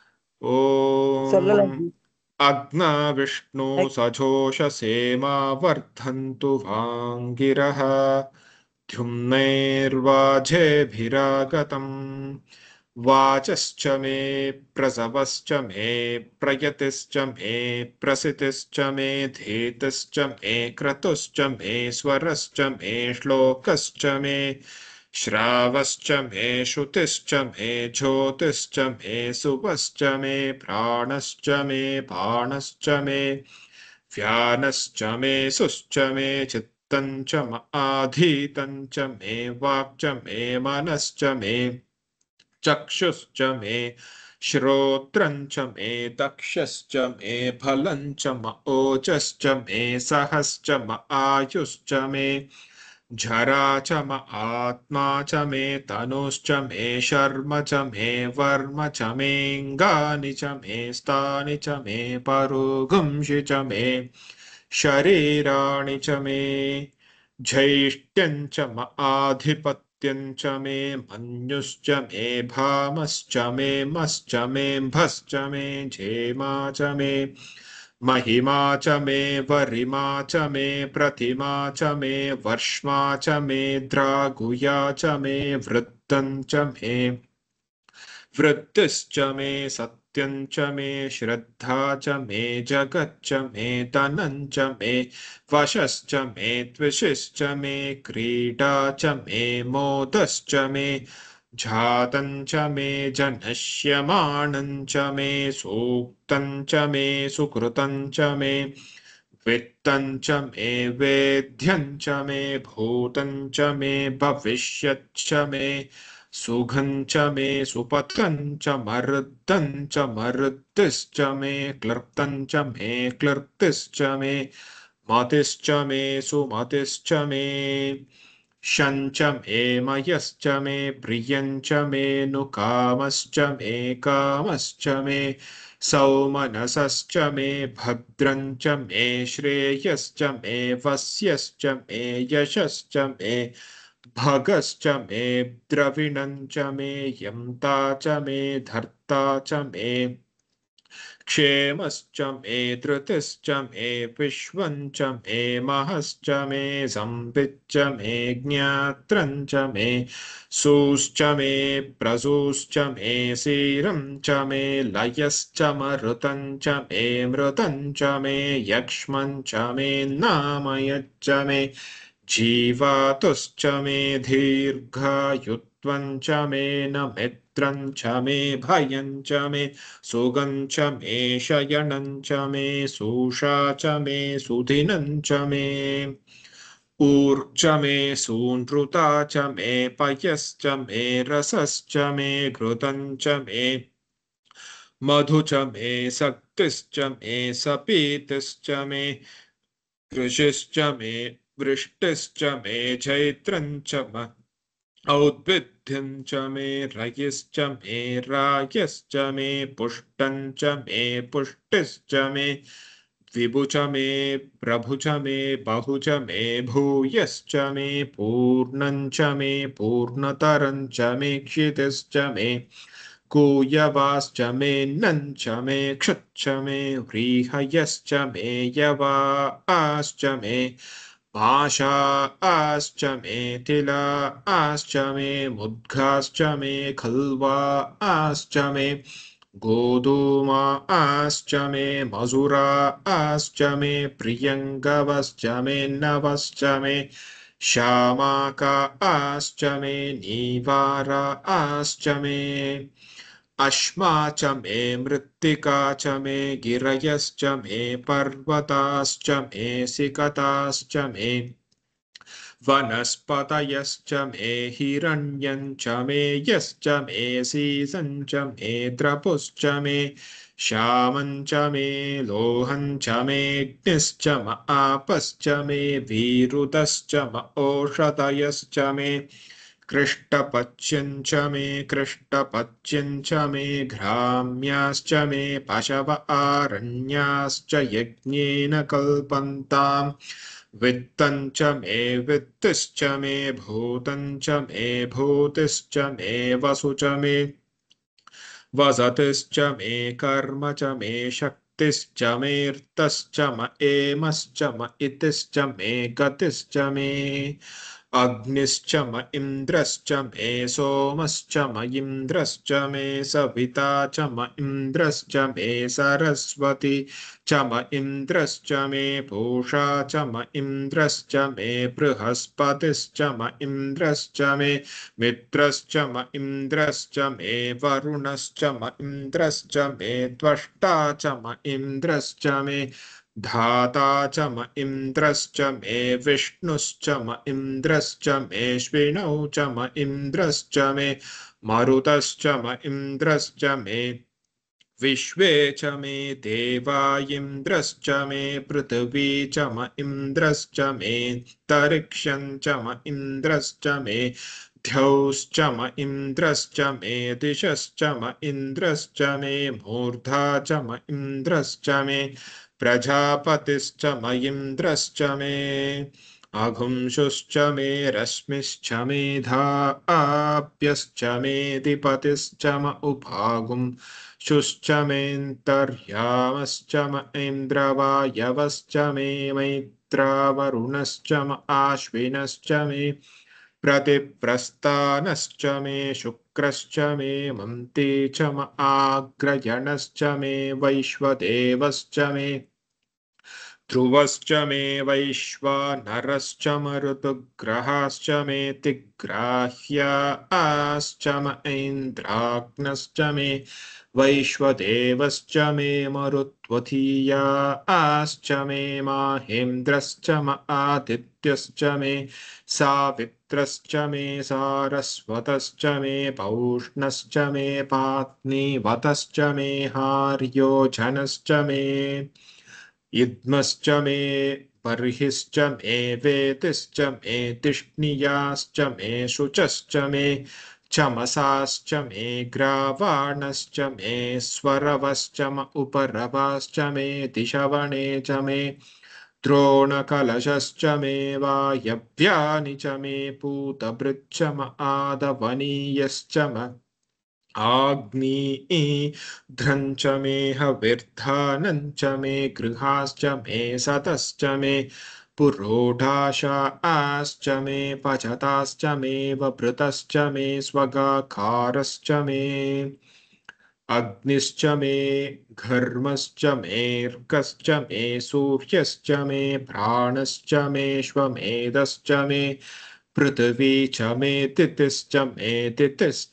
ஓம் அக்னா விஷ்ணு சஜோஷசேமா வர்தந்து வாங்கிரஹ த்யும்னைர்வாஜேபிராகதம் வாசஸ்ச மே பிரசவஸ்ச மே பிரயதிஸ்ச மே பிரசிதிஸ்ச மே தேதஸ்ச மே க்ரதுஸ்ச மே ஸ்வரஸ்ச மே ஸ்லோகஸ்ச மே श्रावश्च मे श्रुतिश्च मे ज्योतिश्च मे सुपश्च मे प्राणश्च मे बाणश्च मे व्यानश्च मे सुश्च मे चित्तं च आधीतं च मे वाक् च मे मनश्च मे चक्षुश्च मे श्रोत्रं च मे दक्षश्च मे फलं च म ओजश्च मे सहश्च म आयुश्च मे झरा च म आत्मा च मे तनुश्च मे शर्म च मे वर्म च मेऽङ्गानि च मे स्थानि च मे परुगुंषि च मे शरीराणि च मे ज्यैष्ठ्यं च म आधिपत्यं च मे मन्युश्च मे भामश्च मे मश्च मे भश्च मे झेमा च मे महिमा च मे वरिमा च मे प्रतिमा च मे वर्ष्मा च मे द्रागुया च मे वृत्तं च मे वृत्तिश्च मे सत्यं च मे श्रद्धा च मे जगच्च मे धनं च मे वशश्च मे त्विषिश्च मे क्रीडा च मे मोदश्च मे जातं च मे जनश्यमानं च मे सूक्तं च मे सुकृतं च मे वित्तं च मे वेद्यं च मे भूतं च मे भविष्यच्च मे सुखं च मे सुपथं च मर्दं च मर्दिश्च मे क्लृप्तं च मे क्लृप्तिश्च मे मतिश्च मे सुमतिश्च मे शञ्च मे मयश्च मे प्रियं च मे नुकामश्च मे कामश्च मे सौमनसश्च मे भद्रं च मे श्रेयश्च मे वस्यश्च मे यशश्च मे भगश्च मे द्रविणं च मे यन्ता च मे धर्ता च मे क्षेमश्च मे धृतिश्च मे विश्वं च मे महश्च मे संविच्च मे ज्ञात्रं च मे सूश्च मे प्रसूश्च मे सीरं च मे लयश्च मरुतं च मे मृतं च मे यक्ष्मं च मे नामयच्च मे जीवातुश्च मे दीर्घायुत्वं च मे नमित्रं च मे भयं च मे सुगं च मे शयनं च मे सूषा च मे सुदिनं च मे ऊर्च मे सूनृता च मे पयश्च मे रसश्च मे घृतं च मे मधु च मे शक्तिश्च मे सपीतिश्च मे कृषिश्च मे वृष्टिश्च मे चैत्रं च मे औद्भिद्यं च मे रयिश्च मे रायश्च मे पुष्टं च मे पुष्टिश्च मे विभु च मे प्रभु च मे बहु च मे भूयश्च मे पूर्णं च मे पूर्णतरं च मे क्षितिश्च मे कूयवाश्च मे नं च मे क्षुच्च मे व्रीहयश्च मे यवाश्च मे भाषाश्च मे तिलाश्च मे मुद्गाश्च मे खल्वाश्च मे गोधूमाश्च मे मधुराश्च मे प्रियङ्गवश्च मे नवश्च मे श्यामाकाश्च मे नीवाराश्च मे अश्मा च मे मृत्तिका च मे गिरयश्च मे पर्वताश्च मे सिकताश्च मे वनस्पतयश्च मे हिरण्यं च मे यश्च मे सीसं च मे द्रपुश्च मे श्यामं च मे लोहं च मेऽग्निश्च म आपश्च मे वीरुतश्च म ओषधयश्च मे कृष्टपच्यं च मे कृष्टपच्यं च मे घ्राम्याश्च मे पशव आरण्याश्च यज्ञेन कल्पन्ताम् वित्तं च मे वित्तिश्च मे भूतं च मे भूतिश्च मे वसु च मे वसतिश्च मे कर्म च मे शक्तिश्च मेऽर्थश्च म एमश्च म इतिश्च मे गतिश्च मे अग्निश्च म इन्द्रश्च मे सोमश्च म इन्द्रश्च मे सविता च म इन्द्रश्च मे सरस्वती च म इन्द्रश्च मे पूषा च म इन्द्रश्च मे बृहस्पतिश्च म इन्द्रश्च मे मित्रश्च म इन्द्रश्च मे वरुणश्च म इन्द्रश्च मे त्वष्टा च म इन्द्रश्च मे धाता च म इन्द्रश्च मे विष्णुश्च म इन्द्रश्च मे श्विनौ च म इन्द्रश्च मे मरुतश्च म इन्द्रश्च मे विश्वे च मे देवा इन्द्रश्च मे पृथिवी च म इन्द्रश्च मे तरिक्षं च म इन्द्रश्च मे द्यौश्च म इन्द्रश्च मे दिशश्च म इन्द्रश्च मे मूर्धा च म इन्द्रश्च मे प्रजापतिश्च म इन्द्रश्च मे अघुंशुश्च मे रश्मिश्च मे धाप्यश्च मे दिपतिश्च म उपागुं शुश्च मेऽन्तर्यामश्च म इन्द्रवायवश्च मे मैत्रावरुणश्च म आश्विनश्च मे प्रतिप्रस्थानश्च मे शुक्रश्च मे मन्ति च म आग्रयणश्च मे वैश्वदेवश्च मे ध्रुवश्च मे वैश्वानरश्च मरुतुग्रहाश्च मे तिग्राह्याश्च म ऐन्द्राग्नश्च मे वैश्वदेवश्च मे मरुत्वतीयाश्च मे माहेन्द्रश्च म आदित्यश्च मे सावित्रश्च मे सारस्वतश्च मे पौष्णश्च मे पात्नीवतश्च मे हार्योजनश्च मे इद्मश्च मे बर्हिश्च मे वेतिश्च मे तिष्णियाश्च मे शुचश्च मे चमसाश्च मे ग्रावाणश्च मे स्वरवश्च म उपरवाश्च मे दिशवणे च मे द्रोणकलशश्च मे वायव्यानि च मे पूतभृच्च म आदवनीयश्च म आग्नेयध्रञ्च मे हविर्धानञ्च मे गृहाश्च मे सतश्च मे पुरोढाशाश्च मे पचताश्च मे वभृतश्च मे स्वगाकारश्च मे अग्निश्च मे घर्मश्च मेऽर्कश्च मे सूर्यश्च मे प्राणश्च मे श्वमेधश्च मे पृथिवी च मे तिथिश्च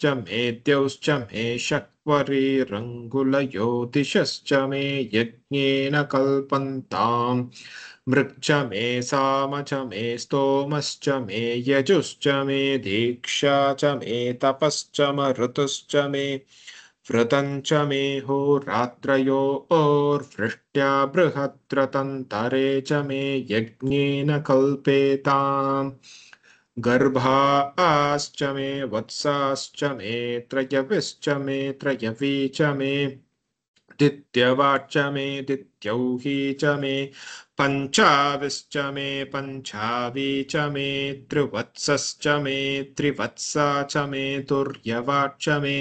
मे द्यौश्च मे शक्वरीरङ्गुलयो दिशश्च मे यज्ञेन कल्पन्ताम् मृक्च मे साम च मे स्तोमश्च मे यजुश्च मे दीक्षा च मे तपश्च म ऋतुश्च मे व्रतञ्च मे होरात्रयोर्वृष्ट्या बृहद्रतन्तरे च मे यज्ञेन कल्पेताम् गर्भाश्च मे वत्साश्च मे त्रयविश्च मे त्रयवी च मे दित्यवाच्च मे दित्यौही च मे पञ्चाविश्च मे पञ्चावी च मे त्रिवत्सश्च मे त्रिवत्सा च मे तुर्यवाच्च मे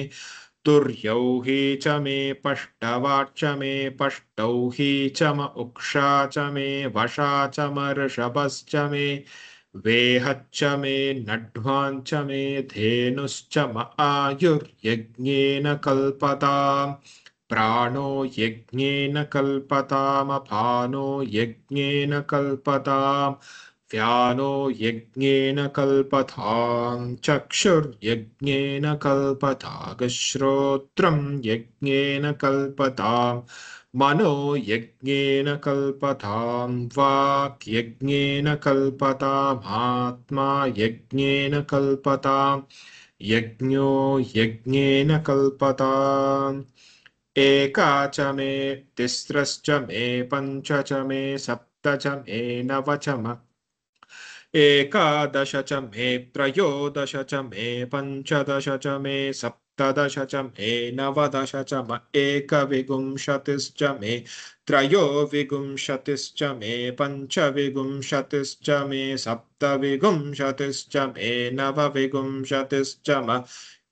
तुर्यौही च मे पष्टवाच्च मे पष्टौही च म उक्षा च मे वशा च म ऋषभश्च मे वेहच्च मे नड्वाञ्च मे धेनुश्च म आयुर्यज्ञेन कल्पताम् प्राणो यज्ञेन कल्पतामपानो यज्ञेन कल्पताम् व्यानो यज्ञेन कल्पताम् चक्षुर्यज्ञेन कल्पतागश्रोत्रं यज्ञेन कल्पताम् मनो यज्ञेन कल्पताम् वाक् यज्ञेन कल्पतामात्मा यज्ञेन कल्पताम् यज्ञो यज्ञेन कल्पताम् एका च मे तिस्रश्च मे पञ्च च मे सप्त च मे नव च म एकादश च मे त्रयोदश च मे पञ्चदश च मे सप्तदश च मे नवदश च म एकविंशतिश्च मे त्रयोविंशतिश्च मे पञ्चविंशतिश्च मे सप्तविंशतिश्च मे नवविंशतिश्च म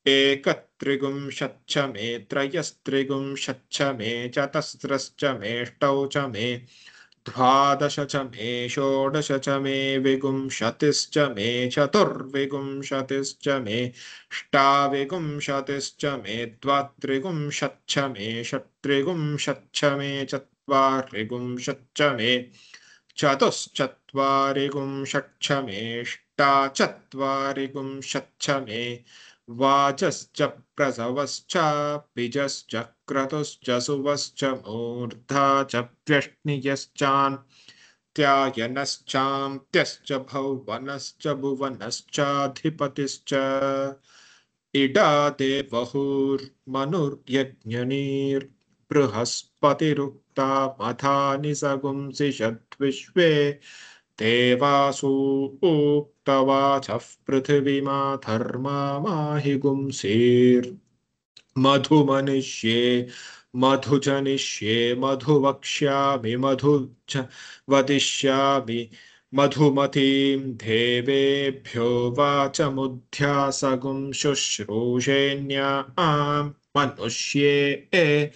एकत्रिंशच्च मे त्रयस्त्रिंशच्च मे चतस्रश्च मेष्टौ च मे द्वादश च मे षोडश च मे विगुंशतिश्च मे चतुर्विगुंशतिश्च मे अष्टाविगुंशतिश्च मे द्वात्रिगुंशच्च मे षट्त्रिगुंशच्च मे चत्वारिगुंशच्च मे चतुश्चत्वारिगुंशच्च मे अष्टाचत्वारिगुंशच्च मे वाचश्च प्रसवश्च बीजश्च क्रतुश्च सुवश्च मूर्धा च व्यष्णियश्चान्त्यायनश्चान्त्यश्च भुवनश्च भुवनश्चाधिपतिश्च इडा देवहुर्मनुर्यज्ञनिर्बृहस्पतिरुक्ता मथानि सगुंसि षद्विश्वे देवासु उक्तवाचः पृथिवीमा धर्मा माहि गुंसीर्मधुमनिष्ये मधुजनिष्ये मधुवक्ष्यामि मधुज वदिष्यामि मधुमतीं देवेभ्यो वाचमुध्यासगुं शुश्रूषेण्यां मनुष्येभ्यस्तं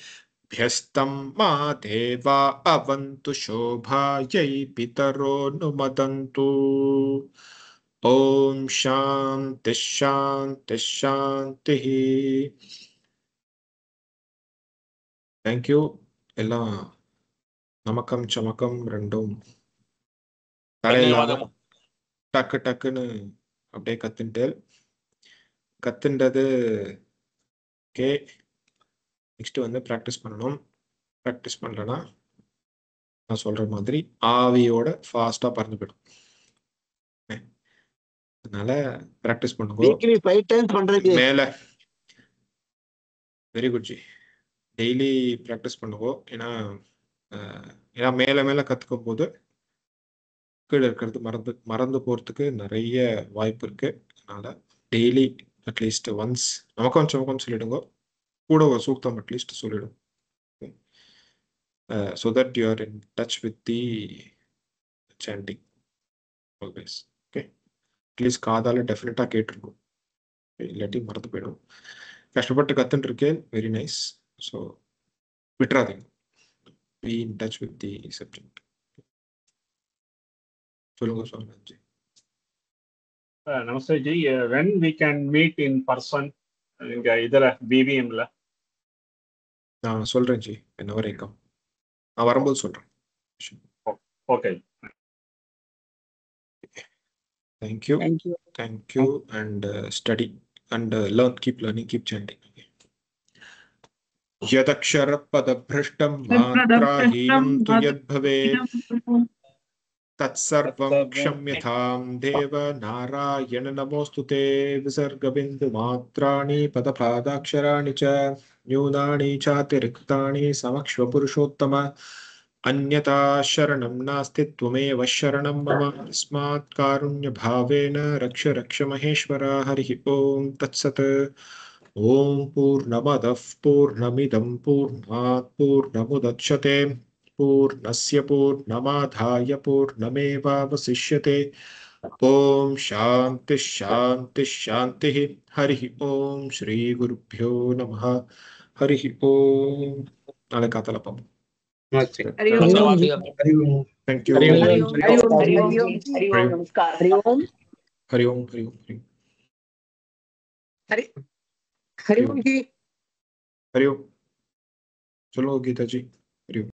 मा देवा अवन्तु शोभायै पितरो नुमदन्तु। ओम शांति शांति शांति। थैंक यू எல்லாம் நமக்கம் சமக்கம் ரெண்டும் தலையில்லாம டக்கு டக்குன்னு அப்படியே கத்துண்டது ஓகே. நெக்ஸ்ட் வந்து ப்ராக்டிஸ் பண்ணணும். ப்ராக்டிஸ் பண்ணலன்னா நான் சொல்ற மாதிரி ஆவியோட ஃபாஸ்டா பறந்து போயிடும். அதனால ப்ராக்டிஸ் பண்ணுங்க. மேல very good G. Daily practice பண்ணுவோம். ஏன்னா மேல மேல கத்துக்கும் போது கீழே இருக்கிறது மறந்து போறதுக்கு நிறைய வாய்ப்பு இருக்கு. அதனால டெய்லி அட்லீஸ்ட் ஒன்ஸ் நமக்கும் சொல்லிடுங்க. கூட ஒரு சூக்தம் அட்லீஸ்ட் சொல்லிடும். So that you are in touch with the chanting always. Okay. Please காதால டெஃபினட்டா கேட்டிருக்கும். இல்லாட்டி மறந்து போயிடும். கஷ்டப்பட்டு கத்துட்டு இருக்கேன். Very nice. ஸோ விட்டுறாதீங்க. Be in touch with the subject. சொல்லுங்க G. Namaste G. when we can meet in person இங்க இதுல BBMல? நான் சொல்றேன் ஜி. whenever I come. நான் வரும்போது சொல்றேன். Okay. Thank you and study and learn, keep learning, keep chanting. यदक्षर पदभ्रष्टं मात्राहीनं तु यद्भवेत् तत्सर्वं क्षम्यतां देव नारायण नमोस्तुते। विसर्गबिन्दुमात्राणि पदपादाक्षराणि च न्यूनानि चातिरिक्तानि समक्ष्व पुरुषोत्तम अन्यथा शरणं नास्ति त्वमेव शरणं मम। तस्मात् कारुण्यभावेन रक्ष रक्ष महेश्वर। हरिः ओम तत्सत्। ओम पूर्णमदः पूर्णमिदं पूर्णात् पूर्णमुदच्यते पूर्णस्य पूर्णमादाय पूर्णमेवावशिष्यते। ओम शांति शांति शांति। हरिः ओम श्री गुरुभ्यो नमः। हरिः ओम। नाले कातलपम। नमस्ते। Thank you. हरि ओम हरि ओम। चलो गीता जी। हरि ओम।